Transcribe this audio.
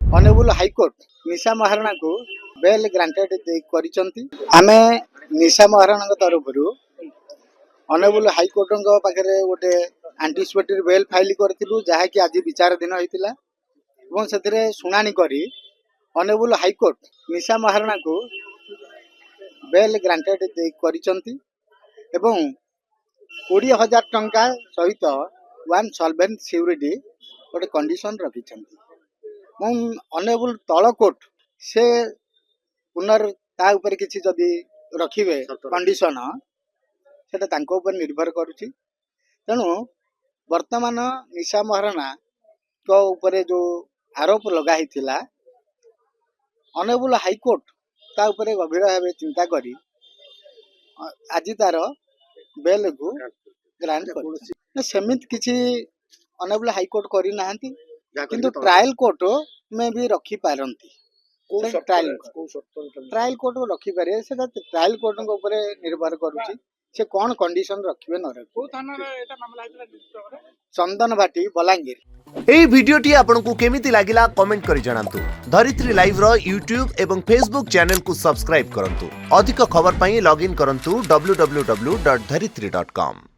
Honourable high court निशा महाराणा को bell granted करिसंती। आमे निशा महाराणा तरफ ऑनरेबल हाईकोर्ट पाखे गोटे एंटीसिपेटरी बेल फाइल करूँ जहाँकि आज विचार दिन होता से शुणाणी करी ऑनरेबल हाईकोर्ट निशा महाराणा को बेल ग्रांटेड करिसंती एवं 20,000 टंका सहित वन सॉल्वेंट सिक्योरिटी गोटे कंडीशन रखी। ऑनरेबल तल कोर्ट से पुनर्ता किसी जदि रखिए कंडीशन से निर्भर करुच्ची। तेणु वर्तमान निशा महाराणा को ऊपर जो आरोप लगाई ऑनरेबल हाईकोर्ट ता ऊपर गभीर भाव चिंता करी आज तार बेल को ग्रांट कर सेमित किसी ऑनरेबल हाईकोर्ट करना किंतु ट्रायल कोर्ट में भी रखी पारंती। ट्रायल कोर्ट को रखी पारे से ट्रायल कोर्ट ऊपर निर्भर करुच्ची से कौन कंडीशन रखिए न रखिए। चंदन भाटी बलांगीर। एई भिडियोटी आपनकु केमिति लागिला कमेंट करि जणांतु। धरित्री लाइव रो यूट्यूब एवं फेसबुक चैनल को सब्सक्राइब करंतु। अधिक खबर पई लॉगिन करंतु www.dharitri.com।